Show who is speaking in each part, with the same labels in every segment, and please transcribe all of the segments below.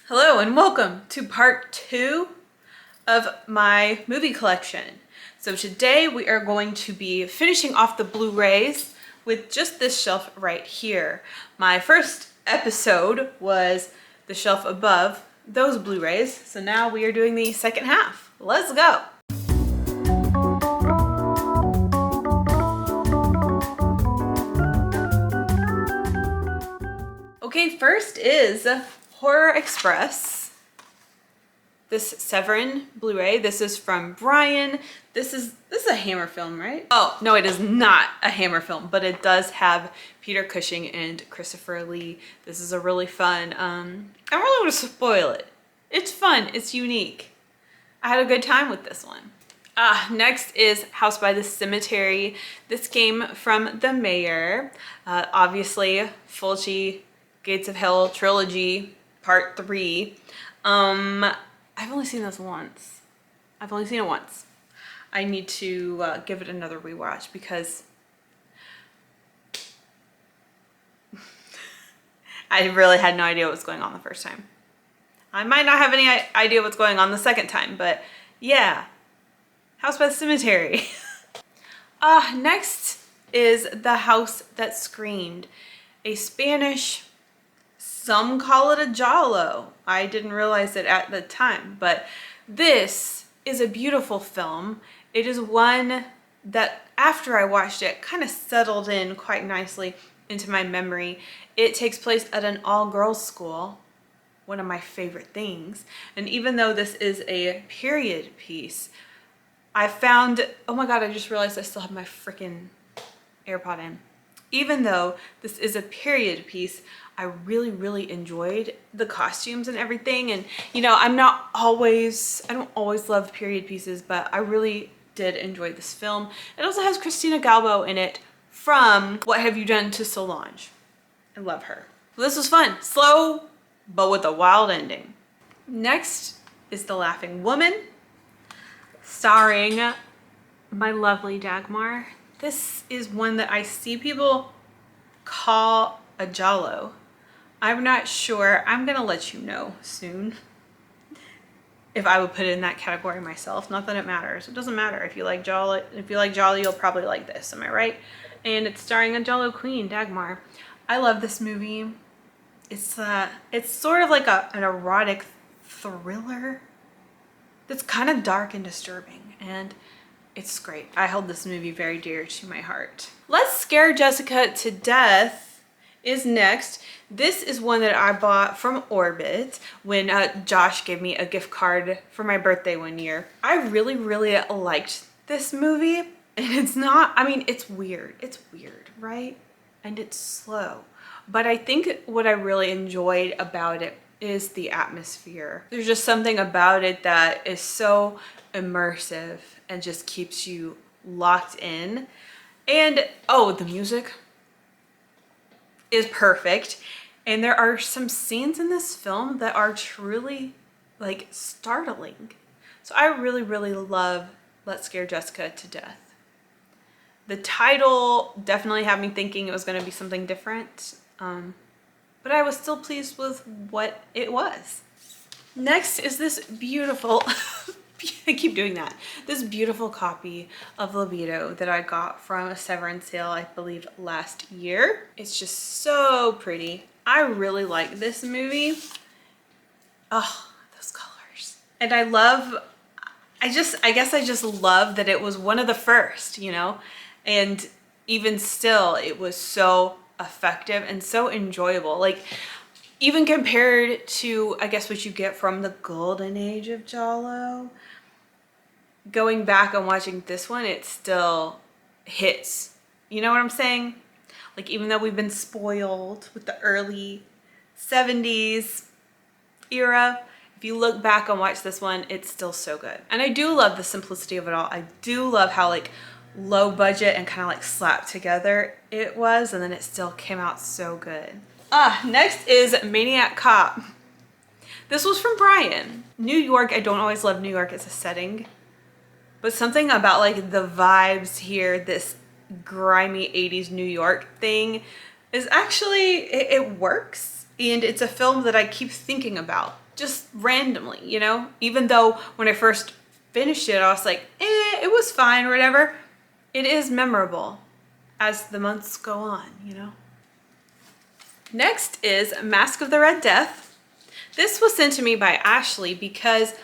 Speaker 1: Hello and welcome to part 2 of my movie collection. So today we are going to be finishing off the Blu-rays with just this shelf right here. My first episode was the shelf above those Blu-rays, so now we are doing the second half. Let's go! Okay, first is Horror Express. This Severin Blu-ray. This is from Brian. This is a Hammer film, right? Oh, no, it is not a Hammer film, but it does have Peter Cushing and Christopher Lee. This is a really fun, I don't really want to spoil it. It's fun, it's unique. I had a good time with this one. Next is House by the Cemetery. This came from the Mayor. Obviously, Fulci, Gates of Hell trilogy, part 3. I've only seen this once. I've only seen it once. I need to give it another rewatch because I really had no idea what was going on the first time. I might not have any idea what's going on the second time, but yeah. House by the Cemetery. Next is The House That Screamed, a Spanish, some call it a giallo. I didn't realize it at the time, but this is a beautiful film. It is one that after I watched it kind of settled in quite nicely into my memory. It takes place at an all-girls school, one of my favorite things. And even though this is a period piece, I found, oh my God, I just realized I still have my freaking AirPod in. Even though this is a period piece, I really enjoyed the costumes and everything. And you know, I don't always love period pieces, but I really did enjoy this film. It also has Christina Galbo in it from What Have You Done to Solange? I love her. This was fun, slow, but with a wild ending. Next is The Laughing Woman, starring my lovely Dagmar. This is one that I see people call a giallo. I'm not sure. I'm gonna let you know soon if I would put it in that category myself. Not that it matters. It doesn't matter. If you like giallo, you'll probably like this. Am I right? And it's starring a giallo queen, Dagmar. I love this movie. It's sort of like an erotic thriller that's kind of dark and disturbing, and it's great. I held this movie very dear to my heart. Let's Scare Jessica to Death is next. This is one that I bought from Orbit when Josh gave me a gift card for my birthday one year. I really liked this movie, and it's not, I mean, it's weird. It's weird, right? And it's slow. But I think what I really enjoyed about it is the atmosphere. There's just something about it that is so immersive and just keeps you locked in. And oh, the music is perfect. And there are some scenes in this film that are truly like startling. So I really love Let's Scare Jessica to Death. The title definitely had me thinking it was going to be something different, but I was still pleased with what it was. Next is this beautiful I keep doing that. This beautiful copy of Libido that I got from a Severin sale, I believe last year. It's just so pretty. I really like this movie. Oh, those colors. And I guess I just love that it was one of the first, you know? And even still, it was so effective and so enjoyable. Like, even compared to, I guess, what you get from the golden age of giallo, going back and watching this one, it still hits. You know what I'm saying? Like, even though we've been spoiled with the early 70s era, if you look back and watch this one, it's still so good. And I do love the simplicity of it all. I do love how like low budget and kind of like slapped together it was, and then it still came out so good. Next is Maniac Cop. This was from Brian. New York, I don't always love New York as a setting, but something about like the vibes here, this grimy 80s New York thing is actually, it works. And it's a film that I keep thinking about just randomly, you know? Even though when I first finished it, I was like, it was fine or whatever. It is memorable as the months go on, you know? Next is Mask of the Red Death. This was sent to me by Ashley because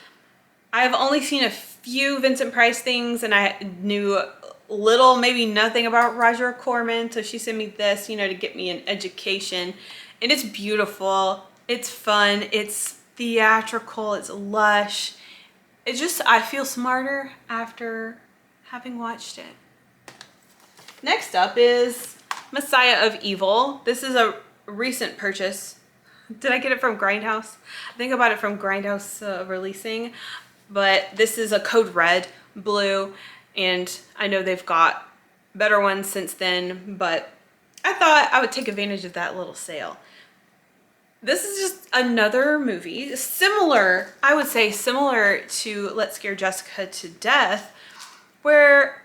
Speaker 1: I've only seen a few Vincent Price things and I knew little, maybe nothing about Roger Corman. So she sent me this, you know, to get me an education. And it's beautiful. It's fun. It's theatrical. It's lush. It just, I feel smarter after having watched it. Next up is Messiah of Evil. This is a recent purchase. Did I get it from Grindhouse? I think I bought it from Grindhouse releasing, but this is a code red, blue, and I know they've got better ones since then, but I thought I would take advantage of that little sale. This is just another movie, similar, I would say similar to Let's Scare Jessica to Death, where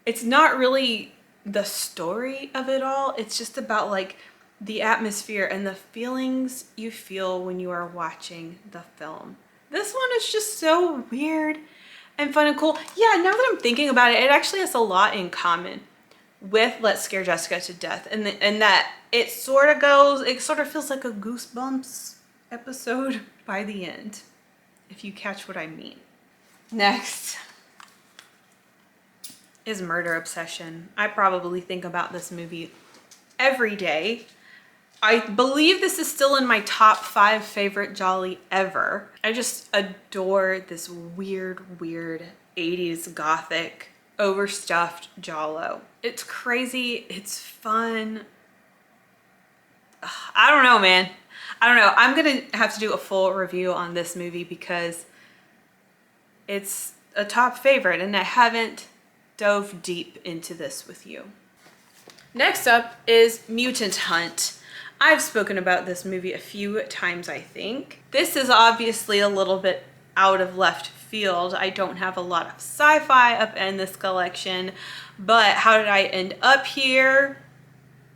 Speaker 1: it's not really the story of it all. It's just about like the atmosphere and the feelings you feel when you are watching the film. This one is just so weird and fun and cool. Yeah, now that I'm thinking about it, it actually has a lot in common with Let's Scare Jessica to Death, and that it sort of feels like a Goosebumps episode by the end, if you catch what I mean. Next is Murder Obsession. I probably think about this movie every day. I believe this is still in my top 5 favorite Jolly ever. I just adore this weird 80s gothic overstuffed giallo. It's crazy, it's fun. I don't know, man. I don't know. I'm gonna have to do a full review on this movie because it's a top favorite and I haven't dove deep into this with you. Next up is Mutant Hunt. I've spoken about this movie a few times, I think. This is obviously a little bit out of left field. I don't have a lot of sci-fi up in this collection, but how did I end up here?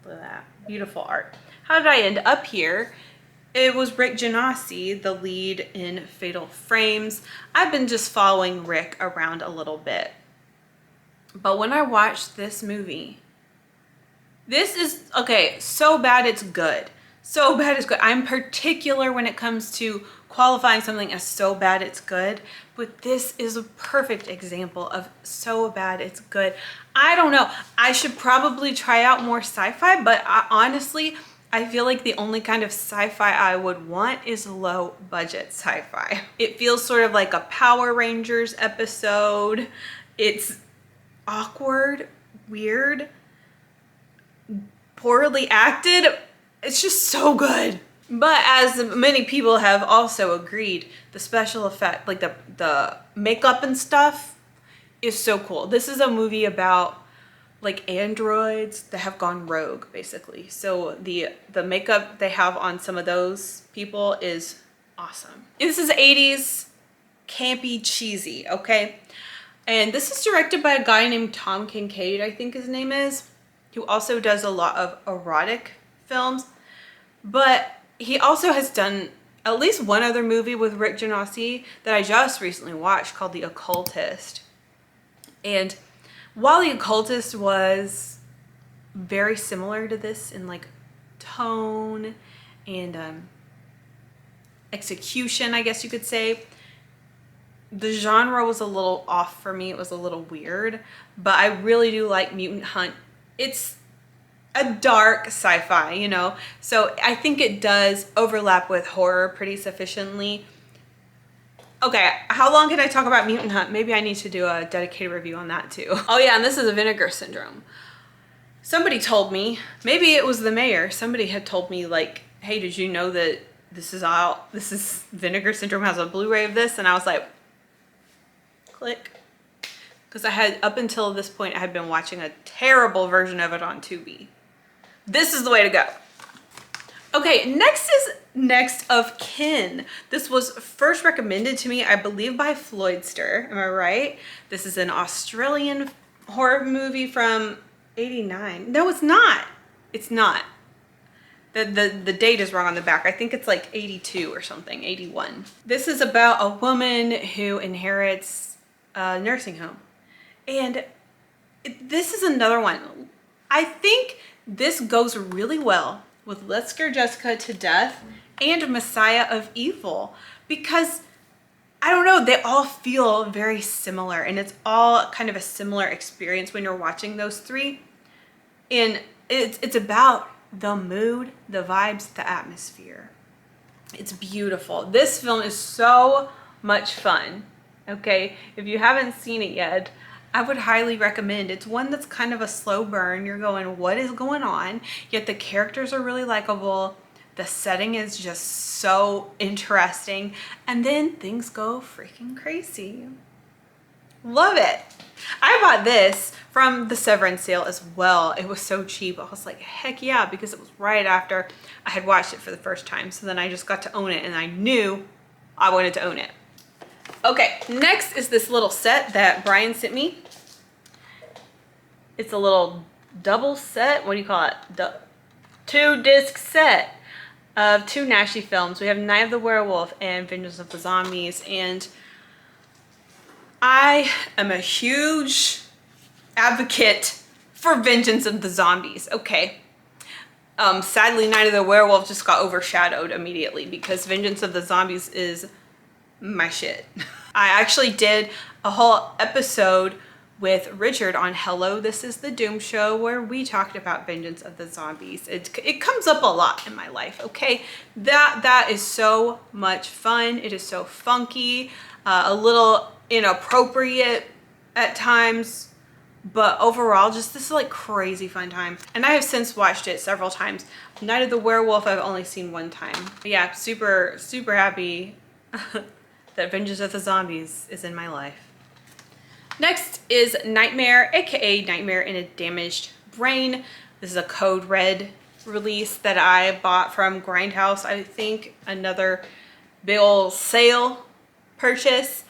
Speaker 1: Look at that, beautiful art. How did I end up here? It was Rick Genasi, the lead in Fatal Frames. I've been just following Rick around a little bit. But when I watched this movie, this is, okay, so bad it's good. So bad it's good. I'm particular when it comes to qualifying something as so bad it's good, but this is a perfect example of so bad it's good. I don't know. I should probably try out more sci-fi, but honestly, I feel like the only kind of sci-fi I would want is low budget sci-fi. It feels sort of like a Power Rangers episode. It's awkward, weird, poorly acted. It's just so good. But as many people have also agreed, the special effect, like the makeup and stuff is so cool. This is a movie about like androids that have gone rogue, basically. So the makeup they have on some of those people is awesome. This is 80s campy cheesy, okay? And this is directed by a guy named Tom Kincaid, I think his name is, who also does a lot of erotic films. But he also has done at least one other movie with Rick Genasi that I just recently watched called The Occultist. And while The Occultist was very similar to this in like tone and execution, I guess you could say, the genre was a little off for me. It was a little weird, but I really do like Mutant Hunt. It's a dark sci-fi, you know, so I think it does overlap with horror pretty sufficiently. Okay, how long can I talk about Mutant Hunt? Maybe I need to do a dedicated review on that too. Oh yeah, and this is a Vinegar Syndrome. Somebody told me, maybe it was the mayor, somebody had told me like, hey, did you know that this is Vinegar Syndrome has a Blu-ray of this? And I was like, click. Because I had, up until this point, I had been watching a terrible version of it on Tubi. This is the way to go. Okay, next is Next of Kin. This was first recommended to me, I believe, by Floydster. Am I right? This is an Australian horror movie from '89. No, it's not. It's not. The date is wrong on the back. I think it's like 82 or something, 81. This is about a woman who inherits a nursing home. And this is another one. I think this goes really well with Let's Scare Jessica to Death and Messiah of Evil, because I don't know, they all feel very similar, and it's all kind of a similar experience when you're watching those three. And it's about the mood, the vibes, the atmosphere. It's beautiful. This film is so much fun. Okay, if you haven't seen it yet, I would highly recommend. It's one that's kind of a slow burn. You're going, what is going on? Yet the characters are really likable. The setting is just so interesting. And then things go freaking crazy. Love it. I bought this from the Severance sale as well. It was so cheap. I was like, heck yeah, because it was right after I had watched it for the first time. So then I just got to own it, and I knew I wanted to own it. Okay, next is this little set that Brian sent me. It's a little double set. What do you call it? 2-disc set of 2 Naschy films. We have Night of the Werewolf and Vengeance of the Zombies. And I am a huge advocate for Vengeance of the Zombies. Okay. Sadly, Night of the Werewolf just got overshadowed immediately because Vengeance of the Zombies is my shit. I actually did a whole episode with Richard on Hello, This is the Doom Show, where we talked about Vengeance of the Zombies. It comes up a lot in my life, okay? That is so much fun. It is so funky, a little inappropriate at times, but overall just this like crazy fun time. And I have since watched it several times. Night of the Werewolf I've only seen one time. But yeah, super happy that Vengeance of the Zombies is in my life. Next is Nightmare, aka Nightmare in a Damaged Brain. This is a Code Red release that I bought from Grindhouse. I think another big old sale purchase.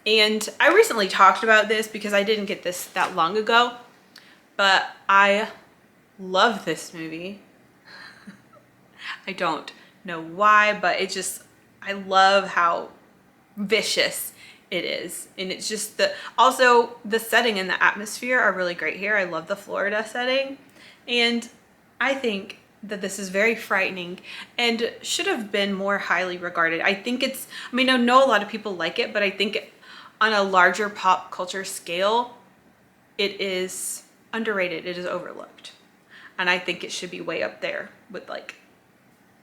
Speaker 1: And I recently talked about this because I didn't get this that long ago, but I love this movie. I don't know why, but I love how vicious it is. And it's just also the setting and the atmosphere are really great here. I love the Florida setting. And I think that this is very frightening and should have been more highly regarded. I think I know a lot of people like it, but I think on a larger pop culture scale, it is underrated. It is overlooked. And I think it should be way up there with like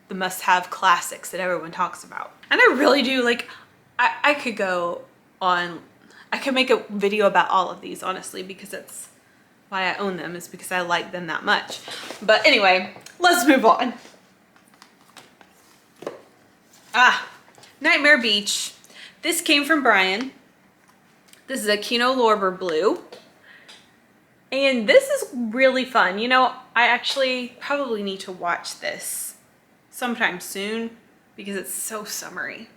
Speaker 1: the must-have classics that everyone talks about. And I really do like, I could go on, I could make a video about all of these, honestly, because that's why I own them, is because I like them that much. But anyway, let's move on. Nightmare Beach. This came from Brian. This is a Kino Lorber Blue. And this is really fun. You know, I actually probably need to watch this sometime soon because it's so summery.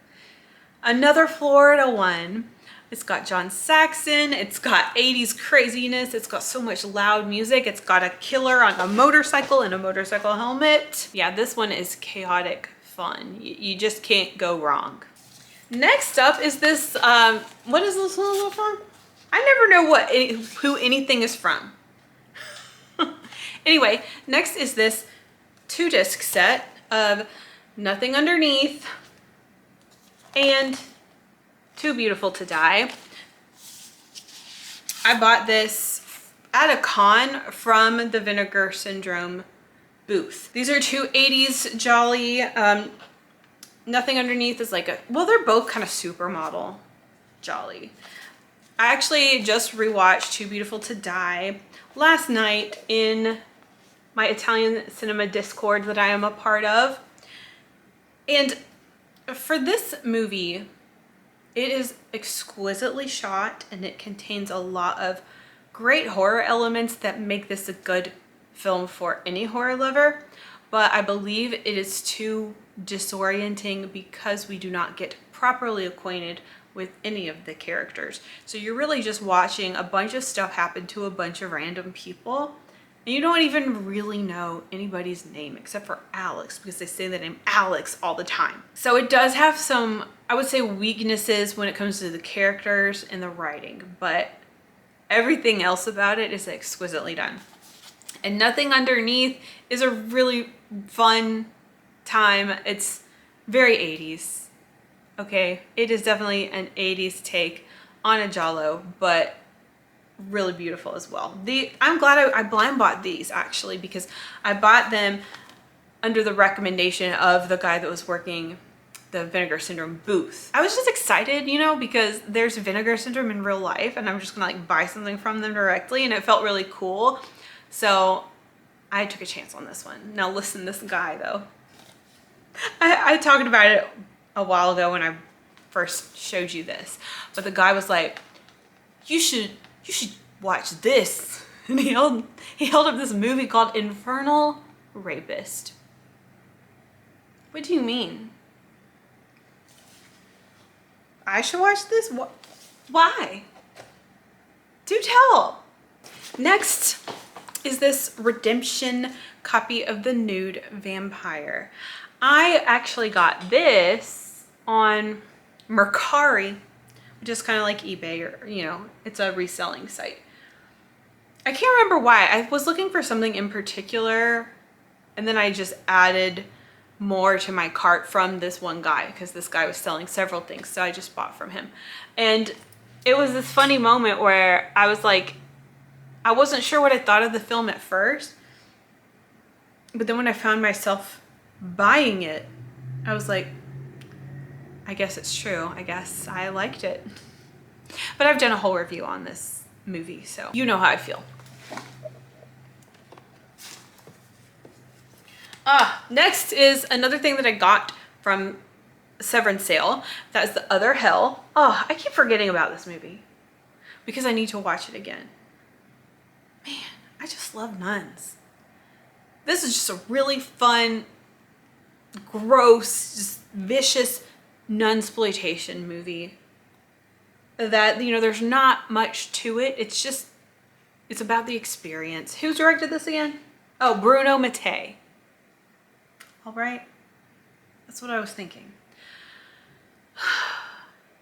Speaker 1: Another Florida one. It's got John Saxon. It's got 80s craziness. It's got so much loud music. It's got a killer on a motorcycle and a motorcycle helmet. Yeah, this one is chaotic fun. You just can't go wrong. Next up is this, what is this one from? I never know who anything is from. Anyway, next is this 2-disc set of Nothing Underneath and Too Beautiful to Die. I bought this at a con from the Vinegar Syndrome booth. These are 2 80s jolly. Nothing Underneath is like well, they're both kind of supermodel jolly. I actually just rewatched Too Beautiful to Die last night in my Italian cinema Discord that I am a part of. And for this movie, it is exquisitely shot and it contains a lot of great horror elements that make this a good film for any horror lover. But I believe it is too disorienting because we do not get properly acquainted with any of the characters. So you're really just watching a bunch of stuff happen to a bunch of random people. And you don't even really know anybody's name except for Alex, because they say the name Alex all the time. So it does have some, I would say, weaknesses when it comes to the characters and the writing, but everything else about it is exquisitely done. And Nothing Underneath is a really fun time. It's very 80s. Okay, it is definitely an 80s take on a giallo, but really beautiful as well. I'm glad I blind bought these, actually, because I bought them under the recommendation of the guy that was working the Vinegar Syndrome booth. I was just excited, you know, because there's Vinegar Syndrome in real life and I'm just gonna like buy something from them directly, and it felt really cool. So I took a chance on this one. Now listen, this guy though, I talked about it a while ago when I first showed you this, but the guy was like, you should watch this. And he held up this movie called Infernal Rapist. What do you mean? I should watch this? Why? Do tell. Next is this redemption copy of The Nude Vampire. I actually got this on Mercari, which is kind of like eBay, or, you know, it's a reselling site. I can't remember why. I was looking for something in particular, and then I just added more to my cart from this one guy, because this guy was selling several things, so I just bought from him. And it was this funny moment where I was like, I wasn't sure what I thought of the film at first, but then when I found myself buying it, I was like, I guess it's true. I guess I liked it. But I've done a whole review on this movie, so you know how I feel. Next is another thing that I got from Severance sale. That is The Other Hell. Oh, I keep forgetting about this movie because I need to watch it again. Man, I just love nuns. This is just a really fun, gross, just vicious nunsploitation movie that, you know, there's not much to it. It's about the experience. Who directed this again? Oh, Bruno Mattei. All right. That's what I was thinking.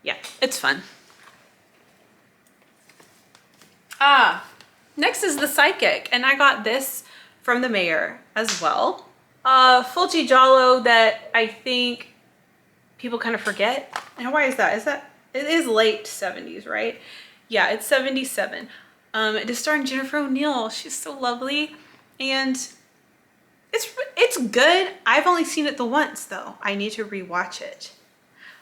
Speaker 1: Yeah, it's fun. Next is The Psychic, and I got this from the mayor as well. Fulci giallo that I think people kind of forget. And why is that? It is late 70s, right? Yeah, it's 77. It is starring Jennifer O'Neill. She's so lovely, and it's good. I've only seen it the once though. I need to rewatch it.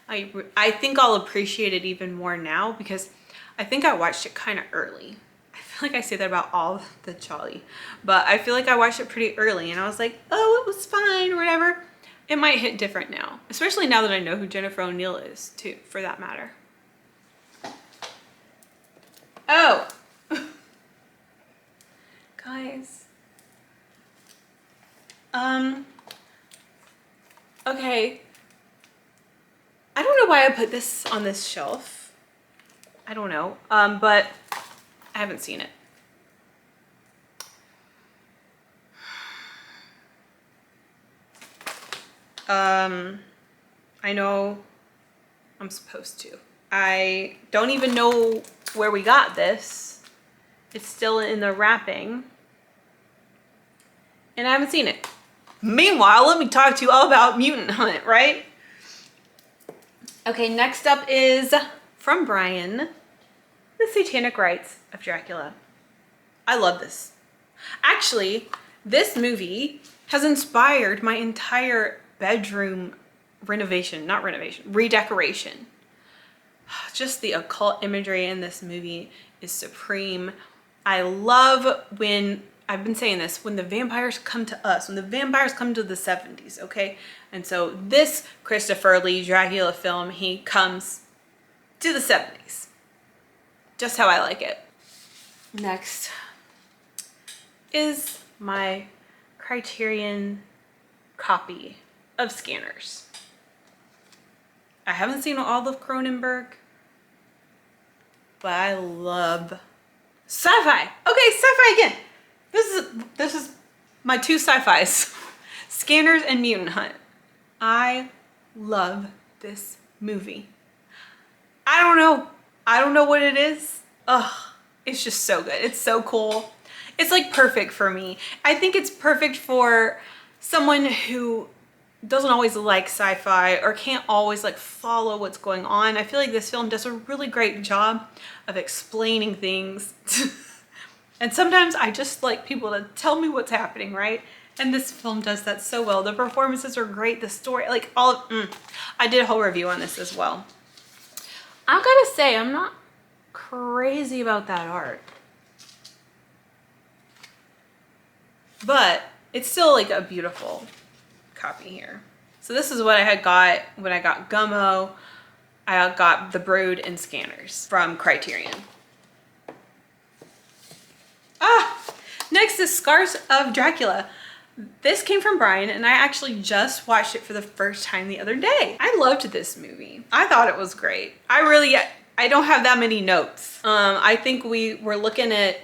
Speaker 1: I think I'll appreciate it even more now because I think I watched it kind of early. I feel like I say that about all the Jolly, but I feel like I watched it pretty early and I was like, oh, it was fine or whatever. It might hit different now, especially now that I know who Jennifer O'Neill is too, for that matter. Oh, guys. Okay. I don't know why I put this on this shelf. I don't know. But I haven't seen it. I know I'm supposed to. I don't even know where we got this. It's still in the wrapping. And I haven't seen it. Meanwhile, let me talk to you all about Mutant Hunt, right? Okay, next up is from Brian, The Satanic Rites of Dracula. I love this. Actually, this movie has inspired my entire bedroom redecoration. Just the occult imagery in this movie is supreme. I love when, I've been saying this, when the vampires come to us, when the vampires come to the 70s, okay? And so this Christopher Lee Dracula film, he comes to the 70s. Just how I like it. Next is my Criterion copy of Scanners. I haven't seen all of Cronenberg, but I love sci-fi. Okay, sci-fi again. This is my two sci-fis, Scanners and Mutant Hunt. I love this movie. I don't know what it is. Ugh, it's just so good. It's so cool. It's like perfect for me. I think it's perfect for someone who doesn't always like sci-fi or can't always like follow what's going on. I feel like this film does a really great job of explaining things. And sometimes I just like people to tell me what's happening, right? And this film does that so well. The performances are great. The story, like I did a whole review on this as well. I gotta say, I'm not crazy about that art. But it's still like a beautiful copy here. So this is what I had got when I got Gummo. I got The Brood and Scanners from Criterion. Next is Scars of Dracula. This came from Brian and I actually just watched it for the first time the other day. I loved this movie. I thought it was great. I don't have that many notes. I think we were looking at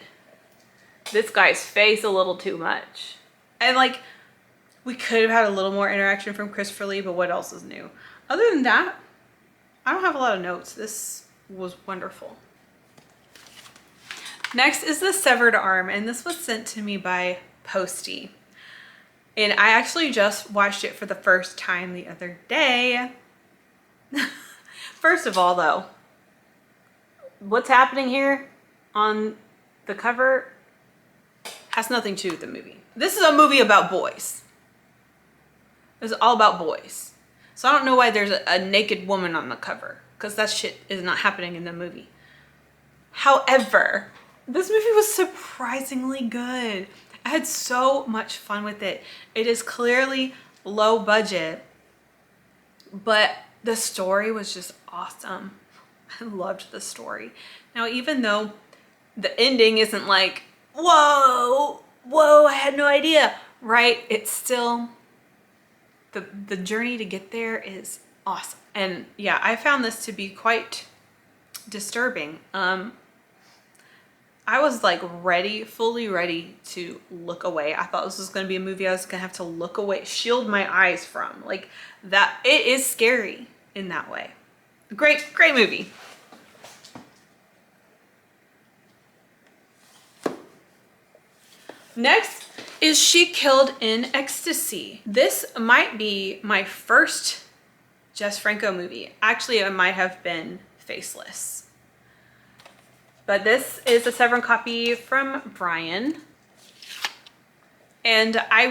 Speaker 1: this guy's face a little too much. And like, we could have had a little more interaction from Christopher Lee, but what else is new? Other than that, I don't have a lot of notes. This was wonderful. Next is The Severed Arm, and this was sent to me by Posty. And I actually just watched it for the first time the other day. First of all, though, what's happening here on the cover has nothing to do with the movie. This is a movie about boys. It's all about boys. So I don't know why there's a naked woman on the cover, because that shit is not happening in the movie. However, this movie was surprisingly good. I had so much fun with it. It is clearly low budget, but the story was just awesome. I loved the story. Now, even though the ending isn't like, whoa, I had no idea, right? It's still, the journey to get there is awesome. And yeah, I found this to be quite disturbing. I was like fully ready to look away. I thought this was going to be a movie I was going to have to look away, shield my eyes from. Like that, it is scary in that way. Great movie. Next is She Killed in Ecstasy. This might be my first Jess Franco movie. Actually, it might have been Faceless. But this is a Severin copy from Brian. And I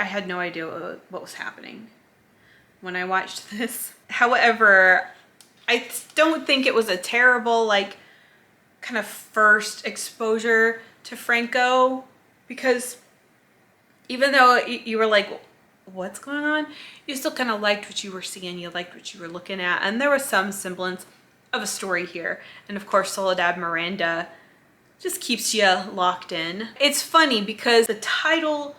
Speaker 1: had no idea what was happening when I watched this. However, I don't think it was a terrible, like, kind of first exposure to Franco, because even though you were like, what's going on? You still kind of liked what you were seeing. You liked what you were looking at. And there was some semblance of a story here. And of course, Soledad Miranda just keeps you locked in. It's funny because the title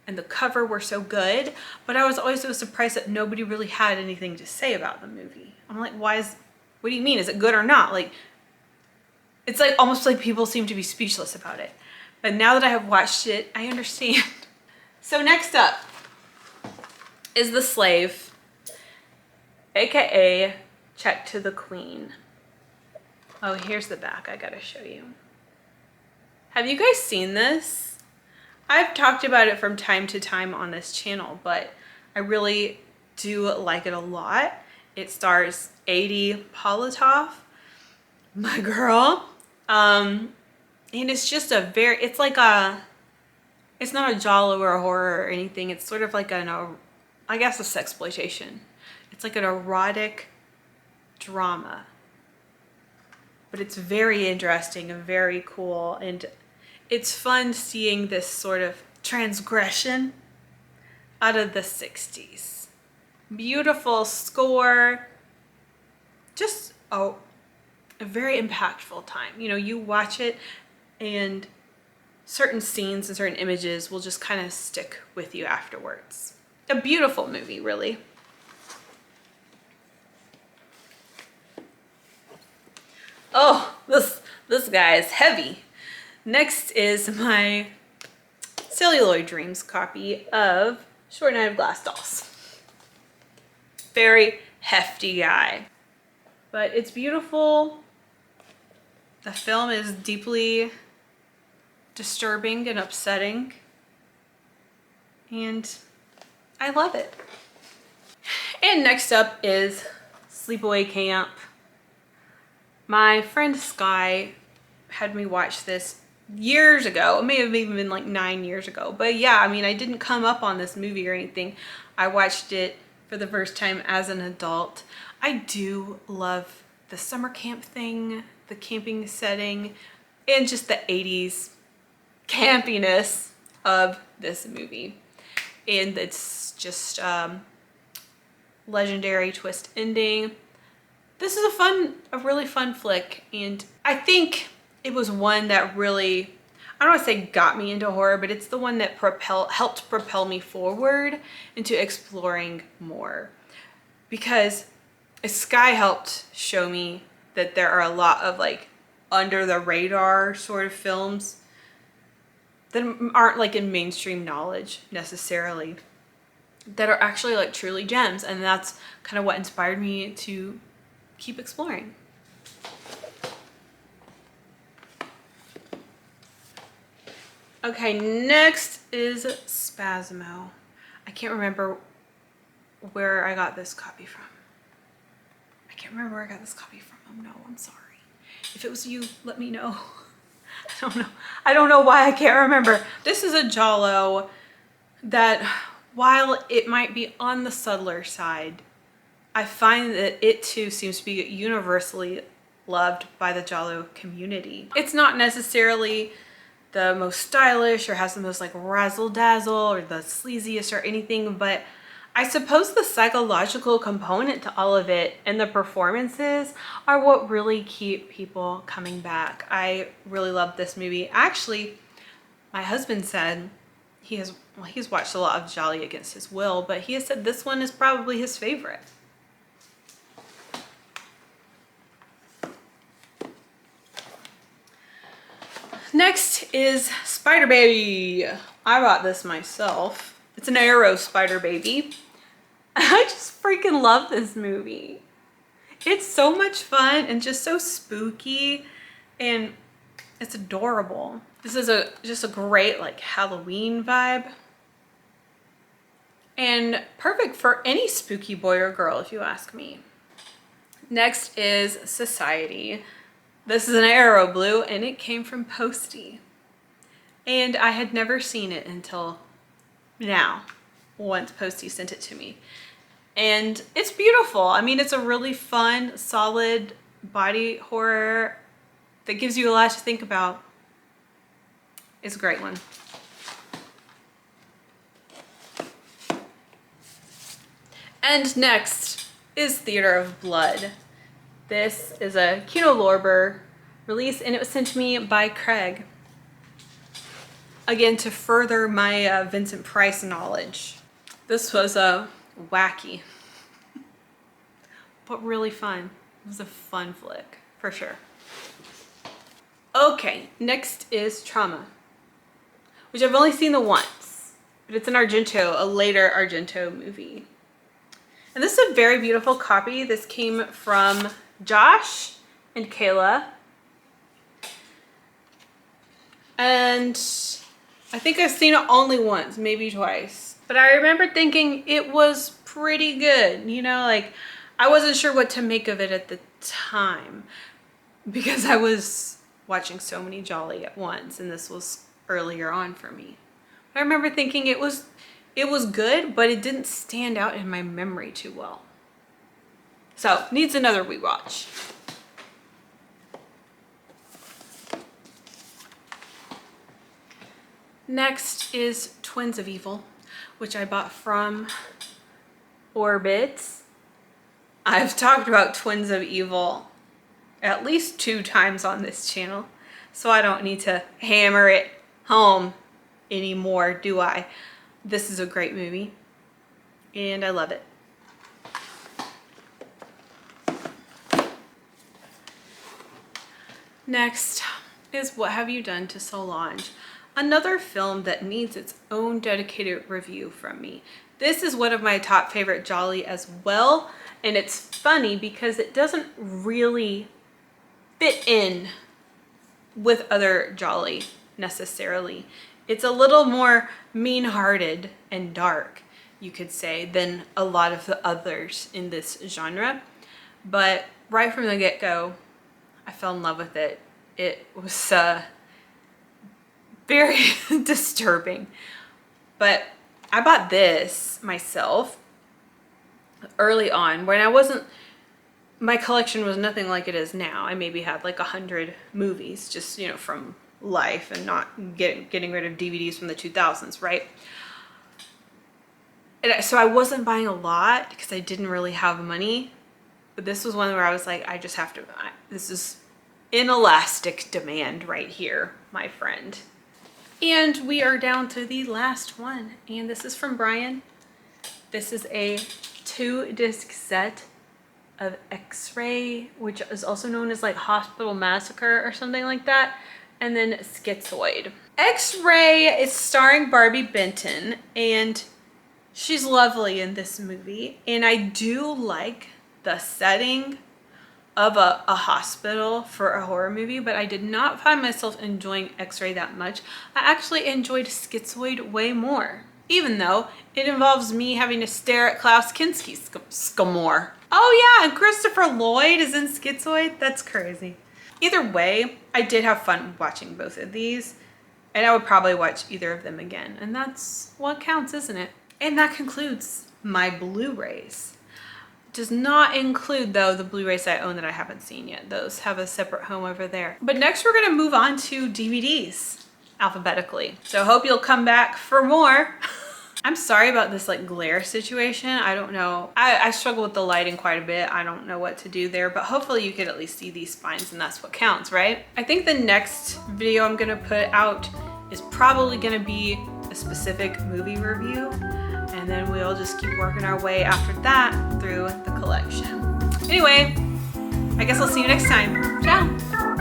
Speaker 1: and the cover were so good, but I was always so surprised that nobody really had anything to say about the movie. I'm like, what do you mean? Is it good or not? Like, it's like almost like people seem to be speechless about it. But now that I have watched it, I understand. So next up is The Slave, AKA Check to the Queen. Oh, here's the back. I gotta show you. Have you guys seen this? I've talked about it from time to time on this channel, but I really do like it a lot. It stars Adi Politov, my girl. And it's just it's like it's not a giallo or a horror or anything. It's sort of like I guess a sexploitation. It's like an erotic drama, but it's very interesting and very cool, and it's fun seeing this sort of transgression out of the 60s. Beautiful score, just a very impactful time. You know, you watch it and certain scenes and certain images will just kind of stick with you afterwards. A beautiful movie, really. Oh, this guy is heavy. Next is my Celluloid Dreams copy of Short Night of Glass Dolls. Very hefty guy, but it's beautiful. The film is deeply disturbing and upsetting, and I love it. And next up is Sleepaway Camp. My friend Sky had me watch this years ago. It may have even been like 9 years ago. But yeah, I mean, I didn't come up on this movie or anything. I watched it for the first time as an adult. I do love the summer camp thing, the camping setting, and just the 80s campiness of this movie. And it's just legendary twist ending. This is a really fun flick, and I think it was one that really, I don't want to say got me into horror, but it's the one that helped propel me forward into exploring more. Because Sky helped show me that there are a lot of like under the radar sort of films that aren't like in mainstream knowledge necessarily, that are actually like truly gems. And that's kind of what inspired me to keep exploring. Okay, next is Spasmo. I can't remember where I got this copy from. Oh no, I'm sorry. If it was you, let me know. I don't know. I don't know why I can't remember. This is a giallo that, while it might be on the subtler side, I find that it too seems to be universally loved by the giallo community. It's not necessarily the most stylish or has the most like razzle dazzle or the sleaziest or anything, but I suppose the psychological component to all of it and the performances are what really keep people coming back. I really love this movie. Actually, my husband said he's watched a lot of giallo against his will, but he has said this one is probably his favorite. Next is Spider Baby. I bought this myself. It's an Arrow Spider Baby. I just freaking love this movie. It's so much fun and just so spooky, and it's adorable. This is just a great like Halloween vibe, and perfect for any spooky boy or girl if you ask me. Next is Society. This is an Arrow Blue, and it came from Posty. And I had never seen it until now, once Posty sent it to me. And it's beautiful. I mean, it's a really fun, solid body horror that gives you a lot to think about. It's a great one. And next is Theater of Blood. This is a Kino Lorber release, and it was sent to me by Craig. Again, to further my Vincent Price knowledge. This was wacky, but really fun. It was a fun flick, for sure. Okay, next is Trauma, which I've only seen the once, but it's an Argento, a later Argento movie. And this is a very beautiful copy. This came from Josh and Kayla. And I think I've seen it only once, maybe twice. But I remember thinking it was pretty good. You know, like I wasn't sure what to make of it at the time because I was watching so many Jolly at once, and this was earlier on for me. I remember thinking it was good, but it didn't stand out in my memory too well. So, needs another rewatch. Next is Twins of Evil, which I bought from Orbit. I've talked about Twins of Evil at least 2 times on this channel, so I don't need to hammer it home anymore, do I? This is a great movie, and I love it. Next is What Have You Done to Solange? another film that needs its own dedicated review from me. This is one of my top favorite gialli as well, and it's funny because it doesn't really fit in with other gialli necessarily. It's a little more mean-hearted and dark, you could say, than a lot of the others in this genre. But right from the get-go, I fell in love with it. It was very disturbing. But I bought this myself early on when my collection was nothing like it is now. I maybe had like 100 movies just, you know, from life and not getting rid of DVDs from the 2000s, right? And so I wasn't buying a lot because I didn't really have money. But this was one where I was like, I just have to, this is inelastic demand right here, my friend. And we are down to the last one. And this is from Brian. This is a 2-disc set of X-Ray, which is also known as like Hospital Massacre or something like that. And then Skitsoid. X-Ray is starring Barbie Benton, and she's lovely in this movie. And I do like the setting of a hospital for a horror movie, but I did not find myself enjoying X-Ray that much. I actually enjoyed Skitsoid way more, even though it involves me having to stare at Klaus Kinski's Scamore. Oh yeah, and Christopher Lloyd is in Skitsoid? That's crazy. Either way, I did have fun watching both of these, and I would probably watch either of them again, and that's what counts, isn't it? And that concludes my Blu-rays. Does not include, though, the Blu-rays I own that I haven't seen yet. Those have a separate home over there. But next we're gonna move on to DVDs alphabetically. So I hope you'll come back for more. I'm sorry about this like glare situation. I don't know. I struggle with the lighting quite a bit. I don't know what to do there, but hopefully you could at least see these spines and that's what counts, right? I think the next video I'm gonna put out is probably gonna be a specific movie review. And then we'll just keep working our way after that through the collection. Anyway, I guess I'll see you next time. Ciao.